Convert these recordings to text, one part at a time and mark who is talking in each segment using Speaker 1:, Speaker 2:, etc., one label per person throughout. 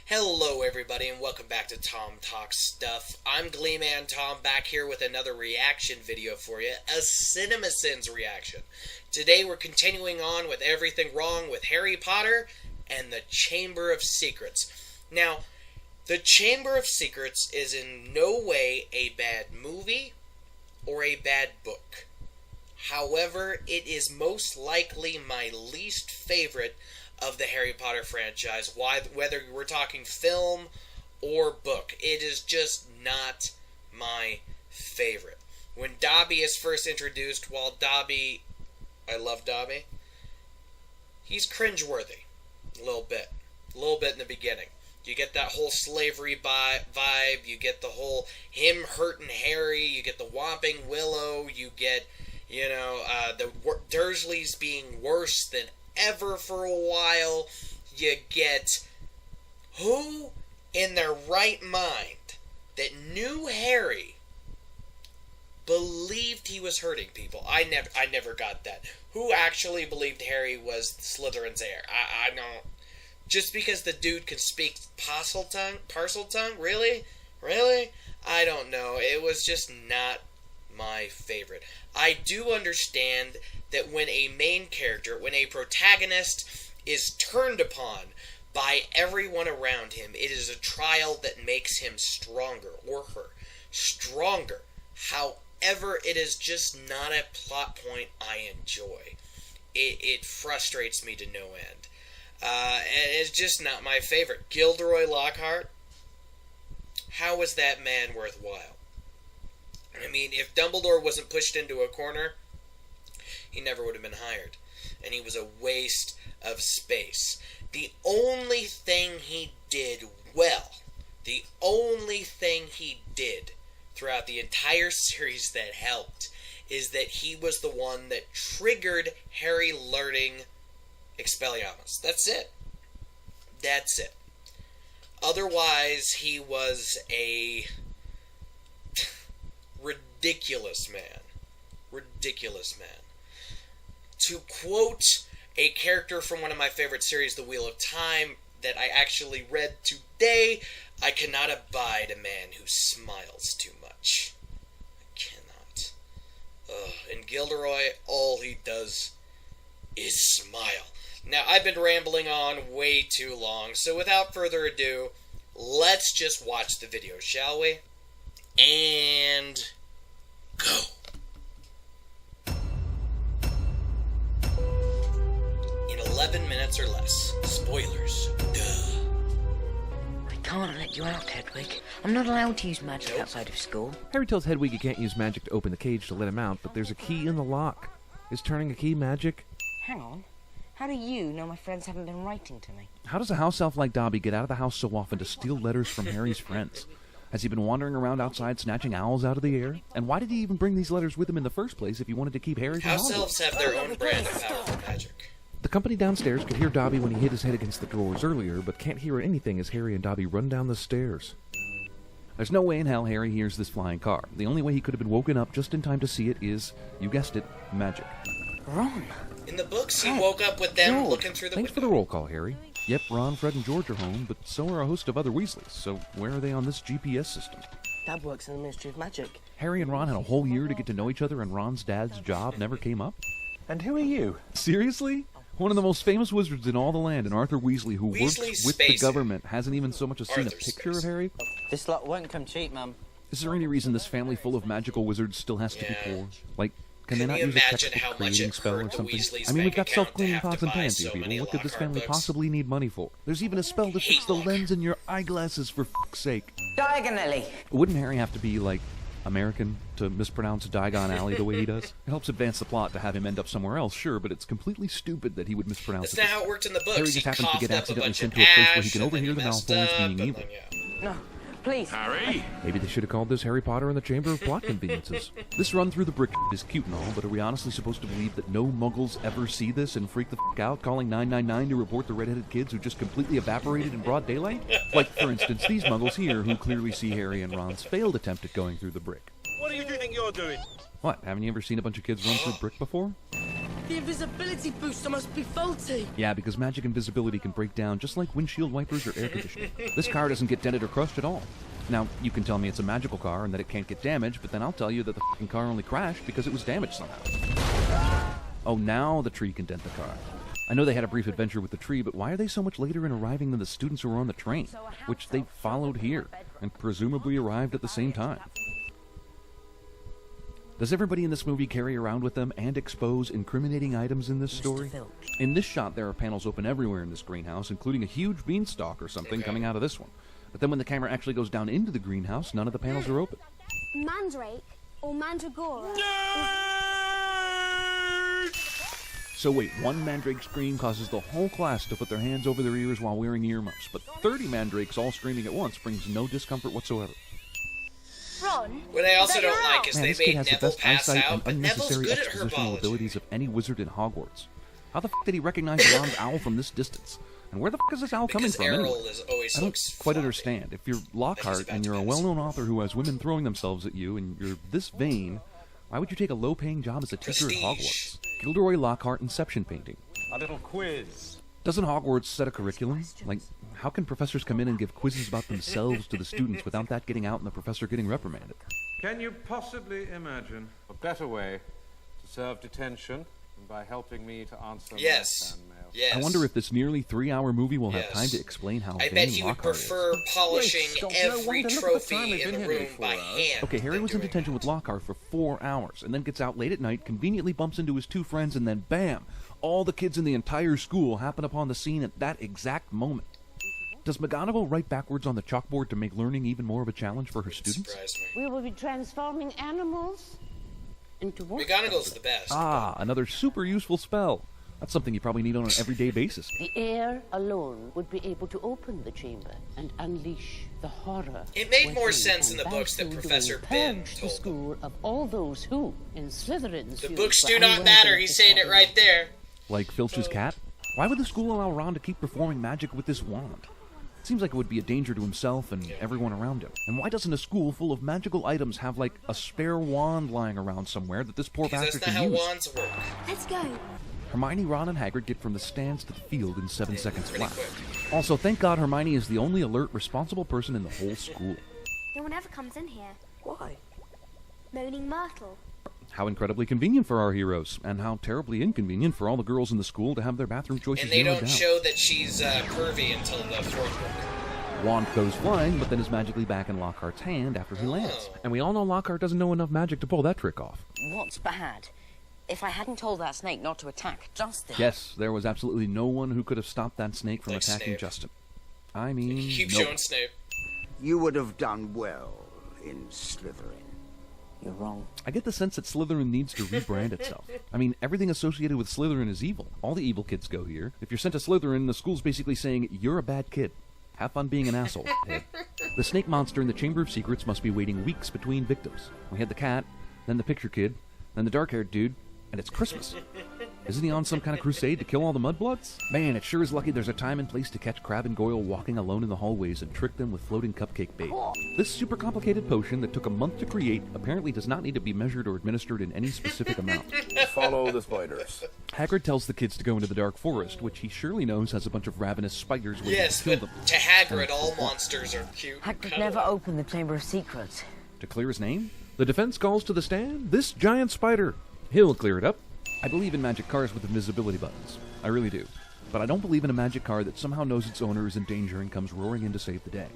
Speaker 1: Hello everybody and welcome back to Thom Talks Stuff. I'm Gleeman Thom back here with another reaction video for you, a CinemaSins reaction. Today we're continuing on with everything wrong with Harry Potter and the Chamber of Secrets. Now, the Chamber of Secrets is in no way a bad movie or a bad book. However, it is most likely my least favorite of the Harry Potter franchise, whether we're talking film or book. It is just not my favorite. When Dobby is first introduced, while Dobby, I love Dobby, he's cringeworthy. A little bit in the beginning. You get that whole slavery vibe, you get the whole him hurting Harry, you get the Whomping Willow, you get, the Dursleys being worse than ever for a while. You get who in their right mind that knew Harry believed he was hurting people. I never got that. Who actually believed Harry was Slytherin's heir? I don't. Just because the dude can speak parcel tongue? Really? I don't know. It was just not my favorite. I do understand that when a main character, when a protagonist is turned upon by everyone around him, it is a trial that makes him stronger, or her stronger. However, it is just not a plot point I enjoy. It frustrates me to no end. And it's just not my favorite. Gilderoy Lockhart, how was that man worthwhile? I mean, if Dumbledore wasn't pushed into a corner, he never would have been hired. And he was a waste of space. The only thing he did well, the only thing he did throughout the entire series that helped, is that he was the one that triggered Harry learning Expelliarmus. That's it. That's it. Otherwise, he was a ridiculous man. Ridiculous man. To quote a character from one of my favorite series, The Wheel of Time, that I actually read today, I cannot abide a man who smiles too much. I cannot. And Gilderoy, all he does is smile. Now, I've been rambling on way too long, so without further ado, let's just watch the video, shall we? And go. In 11 minutes or less. Spoilers. Duh.
Speaker 2: I can't let you out, Hedwig. I'm not allowed to use magic outside of school.
Speaker 3: Harry tells Hedwig he can't use magic to open the cage to let him out, but there's a key in the lock. Is turning a key magic?
Speaker 2: Hang on. How do you know my friends haven't been writing to me?
Speaker 3: How does a house elf like Dobby get out of the house so often to steal letters from Harry's friends? Has he been wandering around outside snatching owls out of the air? And why did he even bring these letters with him in the first place if he wanted to keep Harry from
Speaker 1: House
Speaker 3: Hogwarts?
Speaker 1: elves have their own brand of powerful magic.
Speaker 3: The company downstairs could hear Dobby when he hit his head against the drawers earlier, but can't hear anything as Harry and Dobby run down the stairs. There's no way in hell Harry hears this flying car. The only way he could have been woken up just in time to see it is, you guessed it, magic.
Speaker 2: Ron!
Speaker 1: In the books, he woke up with them looking through the
Speaker 3: Thanks for the roll call, Harry. Yep, Ron, Fred, and George are home, but so are a host of other Weasleys, so where are they on this GPS system?
Speaker 4: Dad works in the Ministry of Magic.
Speaker 3: Harry and Ron had a whole year to get to know each other, and Ron's dad's job never came up?
Speaker 5: And who are you?
Speaker 3: Seriously? One of the most famous wizards in all the land, and Arthur Weasley, who works with the government, hasn't even so much as seen a picture of Harry?
Speaker 4: This lot won't come cheap, Mum.
Speaker 3: Is there any reason this family full of magical wizards still has to be poor? Like, can they not
Speaker 1: you
Speaker 3: use a
Speaker 1: imagine
Speaker 3: textbook
Speaker 1: how much
Speaker 3: creating
Speaker 1: it
Speaker 3: spell or
Speaker 1: hurt a
Speaker 3: something?
Speaker 1: Weasley's
Speaker 3: I mean, we've
Speaker 1: bank
Speaker 3: got
Speaker 1: account
Speaker 3: self-cleaning
Speaker 1: to have
Speaker 3: pots
Speaker 1: to
Speaker 3: and
Speaker 1: buy
Speaker 3: pans
Speaker 1: so
Speaker 3: here, people.
Speaker 1: many
Speaker 3: What could this
Speaker 1: Lockhart
Speaker 3: family
Speaker 1: books?
Speaker 3: possibly need money for? There's even a spell that fixes the lens in your eyeglasses, for f***'s sake.
Speaker 2: Diagonally!
Speaker 3: Wouldn't Harry have to be, like, American to mispronounce Diagon Alley the way he does? It helps advance the plot to have him end up somewhere else, sure, but it's completely stupid that he would mispronounce
Speaker 1: That's
Speaker 3: it.
Speaker 1: not how it worked in the books.
Speaker 3: Harry just
Speaker 1: He
Speaker 3: happens to get
Speaker 1: coughed up a
Speaker 3: accidentally
Speaker 1: bunch
Speaker 3: sent
Speaker 1: of
Speaker 3: to a place where he
Speaker 1: ash,
Speaker 3: can
Speaker 1: and then
Speaker 3: overhear the
Speaker 1: messed
Speaker 3: Malfoys
Speaker 1: up,
Speaker 3: being
Speaker 1: and
Speaker 3: evil.
Speaker 1: then,
Speaker 2: No, please.
Speaker 5: Harry?
Speaker 3: Maybe they should have called this Harry Potter and the Chamber of Plot Conveniences. This run through the brick is cute and all, but are we honestly supposed to believe that no muggles ever see this and freak the f*** out, calling 999 to report the red-headed kids who just completely evaporated in broad daylight? Like, for instance, these muggles here who clearly see Harry and Ron's failed attempt at going through the brick.
Speaker 5: What do you think you're doing?
Speaker 3: What, haven't you ever seen a bunch of kids run through brick before?
Speaker 5: The invisibility booster must be faulty.
Speaker 3: Yeah, because magic invisibility can break down just like windshield wipers or air conditioning. This car doesn't get dented or crushed at all. Now, you can tell me it's a magical car and that it can't get damaged, but then I'll tell you that the f***ing car only crashed because it was damaged somehow. Oh, now the tree can dent the car. I know they had a brief adventure with the tree, but why are they so much later in arriving than the students who were on the train, which they followed here, and presumably arrived at the same time? Does everybody in this movie carry around with them and expose incriminating items in this story? In this shot, there are panels open everywhere in this greenhouse, including a huge beanstalk or something coming out of this one. But then when the camera actually goes down into the greenhouse, none of the panels are open.
Speaker 6: Mandrake or Mandragora?
Speaker 3: So wait, one mandrake scream causes the whole class to put their hands over their ears while wearing earmuffs, but 30 mandrakes all screaming at once brings no discomfort whatsoever.
Speaker 6: Ron?
Speaker 1: What I also don't like is
Speaker 3: Man,
Speaker 1: they
Speaker 3: this kid
Speaker 1: made
Speaker 3: has the
Speaker 1: Neville
Speaker 3: best
Speaker 1: pass
Speaker 3: eyesight
Speaker 1: out,
Speaker 3: and
Speaker 1: but Neville's
Speaker 3: unnecessary
Speaker 1: good at
Speaker 3: expositional
Speaker 1: herbology.
Speaker 3: abilities of any wizard in Hogwarts. How the f*** did he recognize Ron's owl from this distance? And where the f*** is this owl coming
Speaker 1: Because
Speaker 3: from
Speaker 1: Errol
Speaker 3: anyway?
Speaker 1: is always
Speaker 3: I don't
Speaker 1: looks
Speaker 3: quite
Speaker 1: floppy.
Speaker 3: understand. If you're Lockhart
Speaker 1: about
Speaker 3: and
Speaker 1: to
Speaker 3: you're a
Speaker 1: pass.
Speaker 3: well-known author who has women throwing themselves at you and you're this vain, why would you take a low-paying job as a teacher at
Speaker 1: Prestige.
Speaker 3: Hogwarts? Gilderoy Lockhart Inception painting.
Speaker 7: A little quiz.
Speaker 3: Doesn't Hogwarts set a curriculum? Like, how can professors come in and give quizzes about themselves to the students without that getting out and the professor getting reprimanded?
Speaker 7: Can you possibly imagine a better way to serve detention than by helping me to answer
Speaker 1: Yes.
Speaker 7: my fan mail?
Speaker 1: Yes.
Speaker 3: I wonder if this nearly 3-hour movie will have
Speaker 1: Yes.
Speaker 3: time to explain how
Speaker 1: I
Speaker 3: vain
Speaker 1: bet he would
Speaker 3: Lockhart
Speaker 1: prefer
Speaker 3: is.
Speaker 1: polishing
Speaker 7: Great Scott, no
Speaker 1: every
Speaker 7: wonder. Look at the time
Speaker 1: trophy
Speaker 7: they've
Speaker 1: in
Speaker 7: been
Speaker 1: the
Speaker 7: here
Speaker 1: room
Speaker 7: nearly
Speaker 1: by
Speaker 7: 4 hours.
Speaker 1: hand.
Speaker 3: Okay, Harry
Speaker 1: than
Speaker 3: was in
Speaker 1: doing
Speaker 3: detention
Speaker 1: that.
Speaker 3: with Lockhart for 4 hours, and then gets out late at night, conveniently bumps into his 2 friends, and then bam! All the kids in the entire school happen upon the scene at that exact moment. Does McGonagall write backwards on the chalkboard to make learning even more of a challenge for her students?
Speaker 1: Surprised me.
Speaker 8: We will be transforming animals into what?
Speaker 1: McGonagall's the best.
Speaker 3: Ah, another super useful spell. That's something you probably need on an everyday basis.
Speaker 8: The air alone would be able to open the chamber and unleash the horror.
Speaker 1: It made more
Speaker 8: within,
Speaker 1: sense in
Speaker 8: and
Speaker 1: the
Speaker 8: by
Speaker 1: books that
Speaker 8: so doing,
Speaker 1: Professor Ben
Speaker 8: purge the
Speaker 1: told them.
Speaker 8: school of all those who, in Slytherin's
Speaker 1: The
Speaker 8: view,
Speaker 1: books
Speaker 8: were
Speaker 1: do not
Speaker 8: unworthy
Speaker 1: matter.
Speaker 8: of
Speaker 1: He's
Speaker 8: the
Speaker 1: saying it
Speaker 8: title.
Speaker 1: right there.
Speaker 3: Like Filch's cat? Why would the school allow Ron to keep performing magic with this wand? Seems like it would be a danger to himself and everyone around him. And why doesn't a school full of magical items have, like, a spare wand lying around somewhere that this poor
Speaker 1: Because
Speaker 3: bastard
Speaker 1: that's not
Speaker 3: can
Speaker 1: how
Speaker 3: use?
Speaker 1: wands work.
Speaker 6: Let's go.
Speaker 3: Hermione, Ron, and Hagrid get from the stands to the field in 7 seconds
Speaker 1: Pretty
Speaker 3: flat.
Speaker 1: quick.
Speaker 3: Also, thank God Hermione is the only alert, responsible person in the whole school.
Speaker 6: No one ever comes in here.
Speaker 4: Why?
Speaker 6: Moaning Myrtle.
Speaker 3: How incredibly convenient for our heroes, and how terribly inconvenient for all the girls in the school to have their bathroom choices
Speaker 1: And they
Speaker 3: narrowed
Speaker 1: don't
Speaker 3: down.
Speaker 1: show that she's pervy until the 4th book.
Speaker 3: Wand goes flying, but then is magically back in Lockhart's hand after he lands. And we all know Lockhart doesn't know enough magic to pull that trick off.
Speaker 2: What's bad? If I hadn't told that snake not to attack Justin.
Speaker 3: Yes, there was absolutely no one who could have stopped that snake from
Speaker 1: Like
Speaker 3: attacking
Speaker 1: Snape.
Speaker 3: Justin. I mean,
Speaker 1: Keep
Speaker 3: no.
Speaker 1: showing Snape.
Speaker 9: You would have done well in Slytherin.
Speaker 2: You're wrong.
Speaker 3: I get the sense that Slytherin needs to rebrand itself. I mean, everything associated with Slytherin is evil. All the evil kids go here. If you're sent to Slytherin, the school's basically saying, you're a bad kid. Have fun being an asshole, kid. The snake monster in the Chamber of Secrets must be waiting weeks between victims. We had the cat, then the picture kid, then the dark-haired dude, and it's Christmas. Isn't he on some kind of crusade to kill all the mudbloods? Man, it sure is lucky there's a time and place to catch Crabbe and Goyle walking alone in the hallways and trick them with floating cupcake bait. This super complicated potion that took a month to create apparently does not need to be measured or administered in any specific amount.
Speaker 7: Follow the spiders.
Speaker 3: Hagrid tells the kids to go into the dark forest, which he surely knows has a bunch of ravenous spiders waiting
Speaker 1: Yes,
Speaker 3: to kill
Speaker 1: but
Speaker 3: them.
Speaker 1: to Hagrid, all monsters are cute.
Speaker 2: Hagrid never opened the Chamber of Secrets.
Speaker 3: To clear his name, the defense calls to the stand this giant spider. He'll clear it up. I believe in magic cars with invisibility buttons. I really do. But I don't believe in a magic car that somehow knows its owner is in danger and comes roaring in to save the day.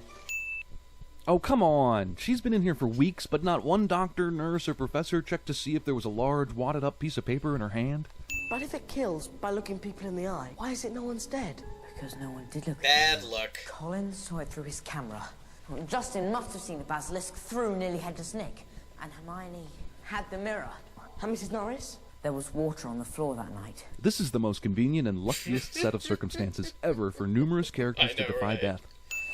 Speaker 3: Oh, come on! She's been in here for weeks, but not one doctor, nurse, or professor checked to see if there was a large, wadded-up piece of paper in her hand.
Speaker 5: But if it kills by looking people in the eye, why is it no one's dead?
Speaker 2: Because no one did look.
Speaker 1: Bad luck.
Speaker 2: Colin saw it through his camera. Justin must have seen the basilisk through nearly headless Nick. And Hermione had the mirror.
Speaker 5: And Mrs. Norris?
Speaker 2: There was water on the floor that night.
Speaker 3: This is the most convenient and luckiest set of circumstances ever for numerous characters
Speaker 1: I
Speaker 3: to
Speaker 1: know,
Speaker 3: defy
Speaker 1: right?
Speaker 3: death.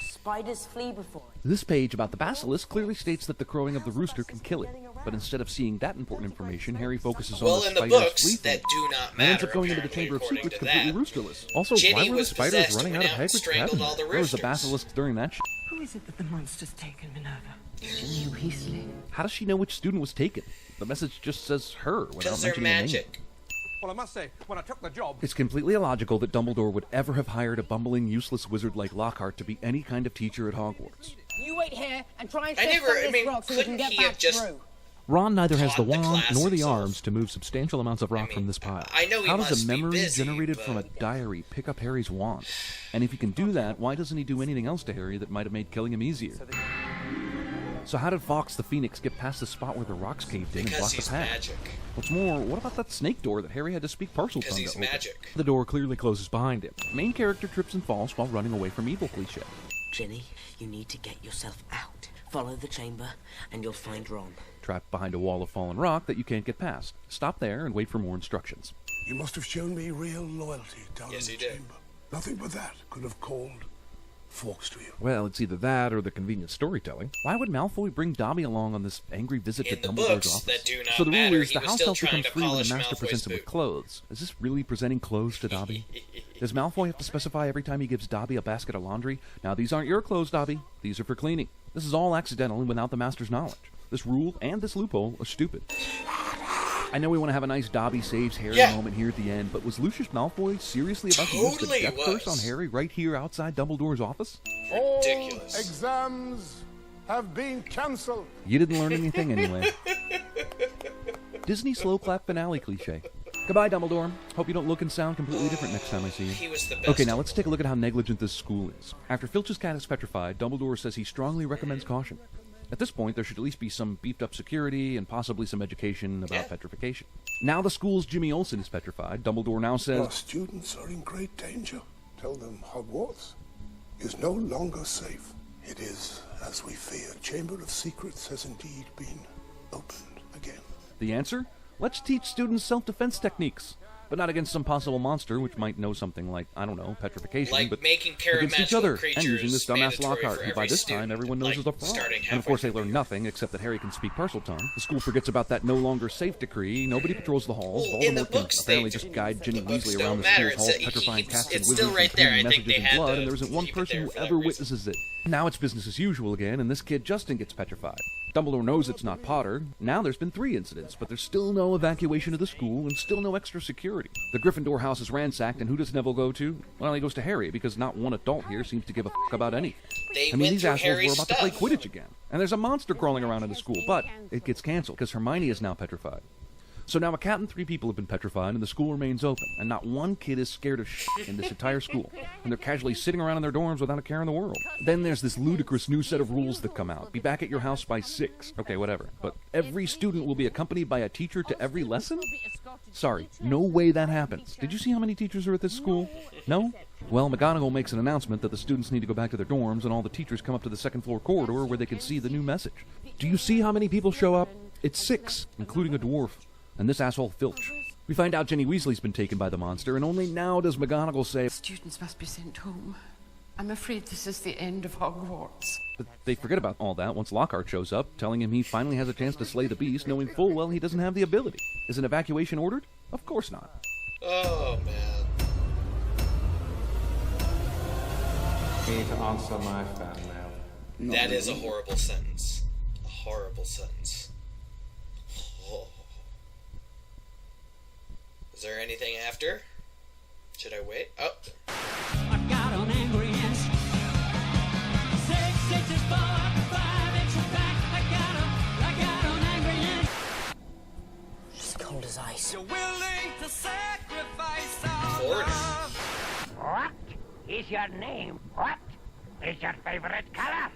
Speaker 2: Spiders flee before it.
Speaker 3: This page about the basilisk clearly states that the crowing of the rooster can kill it, but instead of seeing that important information, Harry focuses on
Speaker 1: Well,
Speaker 3: the
Speaker 1: in the
Speaker 3: spider's
Speaker 1: books,
Speaker 3: fleet
Speaker 1: that do not
Speaker 3: and ends
Speaker 1: matter,
Speaker 3: up going into the
Speaker 1: apparently,
Speaker 3: Chamber of
Speaker 1: according
Speaker 3: Secrets
Speaker 1: to
Speaker 3: completely
Speaker 1: that.
Speaker 3: roosterless. Also,
Speaker 1: Ginny
Speaker 3: why were the
Speaker 1: was
Speaker 3: spiders
Speaker 1: possessed,
Speaker 3: running out
Speaker 1: went
Speaker 3: of
Speaker 1: out and
Speaker 3: Hagrid's
Speaker 1: strangled
Speaker 3: cabin?
Speaker 1: all the
Speaker 3: There was a
Speaker 1: roosters.
Speaker 3: basilisk during that shit.
Speaker 5: Who is it that the monster's taken, Minerva?
Speaker 2: Ginny Weasley.
Speaker 3: How does she know which student was taken? The message just says her without
Speaker 1: Because they're
Speaker 3: mentioning a name.
Speaker 1: magic.
Speaker 7: Well, I must say, when I took the job...
Speaker 3: It's completely illogical that Dumbledore would ever have hired a bumbling, useless wizard like Lockhart to be any kind of teacher at Hogwarts.
Speaker 2: You wait here and try and
Speaker 1: couldn't he have just...
Speaker 3: Ron neither has the
Speaker 1: taught the
Speaker 3: wand
Speaker 1: class
Speaker 3: nor the
Speaker 1: himself.
Speaker 3: arms to move substantial amounts of rock from this pile.
Speaker 1: I know he
Speaker 3: How does
Speaker 1: must
Speaker 3: a
Speaker 1: be
Speaker 3: memory
Speaker 1: busy,
Speaker 3: generated
Speaker 1: but...
Speaker 3: from a diary pick up Harry's wand? And if he can do that, why doesn't he do anything else to Harry that might have made killing him easier? So how did Fawkes the Phoenix get past the spot where the rocks caved in and
Speaker 1: Because
Speaker 3: blocked the
Speaker 1: he's
Speaker 3: path?
Speaker 1: magic.
Speaker 3: What's more, what about that snake door that Harry had to speak Parcel
Speaker 1: Because
Speaker 3: Tongue
Speaker 1: he's
Speaker 3: to open?
Speaker 1: magic.
Speaker 3: The door clearly closes behind him. Main character trips and falls while running away from evil cliché.
Speaker 5: Ginny, you need to get yourself out. Follow the chamber, and you'll find Ron.
Speaker 3: Trapped behind a wall of fallen rock that you can't get past. Stop there and wait for more instructions.
Speaker 10: You must have shown me real loyalty down
Speaker 1: Yes,
Speaker 10: in
Speaker 1: he
Speaker 10: the
Speaker 1: did.
Speaker 10: chamber. Nothing but that could have called Fawkes to you.
Speaker 3: Well, it's either that or the convenient storytelling. Why would Malfoy bring Dobby along on this angry visit
Speaker 1: In
Speaker 3: to
Speaker 1: the
Speaker 3: Dumbledore's
Speaker 1: books
Speaker 3: office?
Speaker 1: that do not
Speaker 3: So the rule
Speaker 1: matter,
Speaker 3: is
Speaker 1: he
Speaker 3: the
Speaker 1: was
Speaker 3: house
Speaker 1: still
Speaker 3: elf
Speaker 1: trying
Speaker 3: becomes
Speaker 1: to
Speaker 3: free when
Speaker 1: polish
Speaker 3: the master
Speaker 1: Malfoy's
Speaker 3: presents him with
Speaker 1: boot.
Speaker 3: clothes. Is this really presenting clothes to Dobby? Does Malfoy have to specify every time he gives Dobby a basket of laundry? Now, these aren't your clothes, Dobby. These are for cleaning. This is all accidental and without the master's knowledge. This rule and this loophole are stupid. I know we want to have a nice Dobby saves Harry moment here at the end, but was Lucius Malfoy seriously about to use the
Speaker 1: Totally
Speaker 3: death curse
Speaker 1: was.
Speaker 3: on Harry right here outside Dumbledore's office?
Speaker 1: Ridiculous.
Speaker 10: All exams have been cancelled.
Speaker 3: You didn't learn anything anyway. Disney slow clap finale cliche. Goodbye, Dumbledore. Hope you don't look and sound completely different next time I see you.
Speaker 1: He was the best.
Speaker 3: Okay, now let's take a look at how negligent this school is. After Filch's cat is petrified, Dumbledore says he strongly recommends caution. At this point, there should at least be some beefed-up security and possibly some education about petrification. Now the school's Jimmy Olsen is petrified. Dumbledore now says...
Speaker 10: Our students are in great danger. Tell them Hogwarts is no longer safe. It is, as we feared. The Chamber of Secrets has indeed been opened again.
Speaker 3: The answer? Let's teach students self-defense techniques. But not against some possible monster, which might know something like, I don't know, petrification,
Speaker 1: Like
Speaker 3: but
Speaker 1: making
Speaker 3: against each
Speaker 1: parametrical
Speaker 3: other,
Speaker 1: creatures
Speaker 3: and using this dumbass
Speaker 1: mandatory
Speaker 3: Lockhart,
Speaker 1: for
Speaker 3: who by
Speaker 1: every
Speaker 3: this time
Speaker 1: student,
Speaker 3: everyone knows
Speaker 1: like
Speaker 3: is a fraud.
Speaker 1: starting
Speaker 3: And of course they
Speaker 1: halfway
Speaker 3: learn nothing, except that Harry can speak Parcel Tongue. The school forgets about that no longer safe decree, nobody patrols the halls,
Speaker 1: Well, in the
Speaker 3: Voldemort can
Speaker 1: books,
Speaker 3: apparently
Speaker 1: they
Speaker 3: just guide Ginny
Speaker 1: the books
Speaker 3: Weasley
Speaker 1: don't
Speaker 3: around the
Speaker 1: matter.
Speaker 3: school's
Speaker 1: It's-
Speaker 3: halls, petrifying cats and
Speaker 1: it's
Speaker 3: wizards
Speaker 1: still right
Speaker 3: and
Speaker 1: there.
Speaker 3: hidden
Speaker 1: I think
Speaker 3: messages
Speaker 1: they
Speaker 3: in
Speaker 1: had
Speaker 3: blood,
Speaker 1: to
Speaker 3: and there isn't one
Speaker 1: keep it
Speaker 3: person
Speaker 1: there
Speaker 3: who
Speaker 1: for that
Speaker 3: ever
Speaker 1: reason.
Speaker 3: witnesses it. Now it's business as usual again, and this kid Justin gets petrified. Dumbledore knows it's not Potter. Now there's been 3 incidents, but there's still no evacuation of the school and still no extra security. The Gryffindor house is ransacked, and who does Neville go to? Well, he goes to Harry, because not one adult here seems to give a f*** about anything.
Speaker 1: They
Speaker 3: I mean,
Speaker 1: went
Speaker 3: these
Speaker 1: through
Speaker 3: assholes
Speaker 1: Harry's
Speaker 3: were about to play
Speaker 1: stuff.
Speaker 3: Quidditch again. And there's a monster crawling around in the school, but it gets canceled, because Hermione is now petrified. So now a cat and 3 people have been petrified, and the school remains open, and not one kid is scared of shit in this entire school, and they're casually sitting around in their dorms without a care in the world. Then there's this ludicrous new set of rules that come out. Be back at your house by 6. Okay, whatever. But every student will be accompanied by a teacher to every lesson? Sorry, no way that happens. Did you see how many teachers are at this school? No? Well, McGonagall makes an announcement that the students need to go back to their dorms, and all the teachers come up to the 2nd floor corridor where they can see the new message. Do you see how many people show up? It's 6, including a dwarf. And this asshole Filch. We find out Ginny Weasley's been taken by the monster, and only now does McGonagall say,
Speaker 8: Students must be sent home. I'm afraid this is the end of Hogwarts.
Speaker 3: but they forget about all that once Lockhart shows up, telling him he finally has a chance to slay the beast, knowing full well he doesn't have the ability. Is an evacuation ordered? Of course not.
Speaker 1: Oh, man.
Speaker 7: Me to answer my fan mail.
Speaker 1: That is a horrible sentence. A horrible sentence. Oh. Is there anything after? Should I wait? Oh.
Speaker 11: I've got an angry inch. 6 inches forward, 5 inches back. I got an angry inch.
Speaker 5: Just cold as ice.
Speaker 11: You're willing to sacrifice all
Speaker 1: Forward.
Speaker 12: What is your name? What is your favorite color?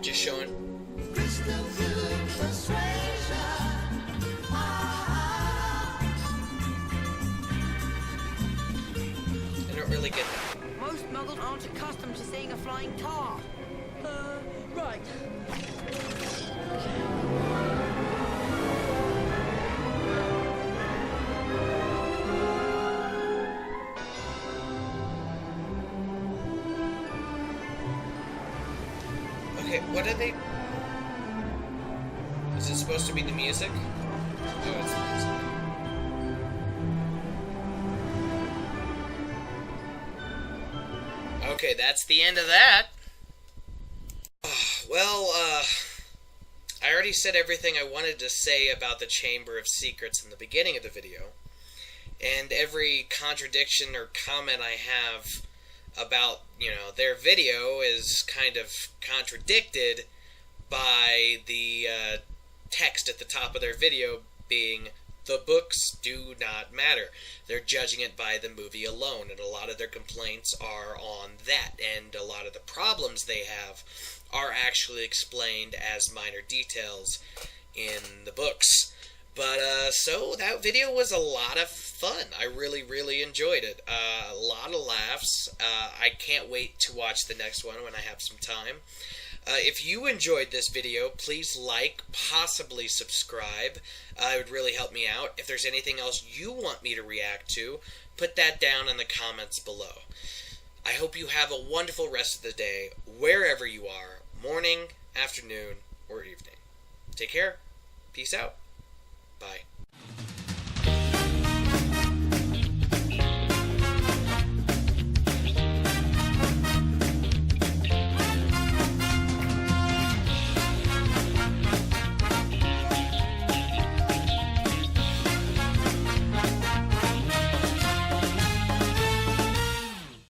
Speaker 1: Just showing. I don't really get that.
Speaker 2: Most muggles aren't accustomed to seeing a flying car. Right.
Speaker 1: Okay, what are they... Is it supposed to be the music? Oh, it's the music. Okay, that's the end of that. Well, I already said everything I wanted to say about the Chamber of Secrets in the beginning of the video. And every contradiction or comment I have about, their video is kind of contradicted by the text at the top of their video being, "The books do not matter." They're judging it by the movie alone, and a lot of their complaints are on that, and a lot of the problems they have are actually explained as minor details in the books. But, so that video was a lot of fun. I really, really enjoyed it. A lot of laughs. I can't wait to watch the next one when I have some time. If you enjoyed this video, please like, possibly subscribe. It would really help me out. If there's anything else you want me to react to, put that down in the comments below. I hope you have a wonderful rest of the day, wherever you are, morning, afternoon, or evening. Take care. Peace out. Bye.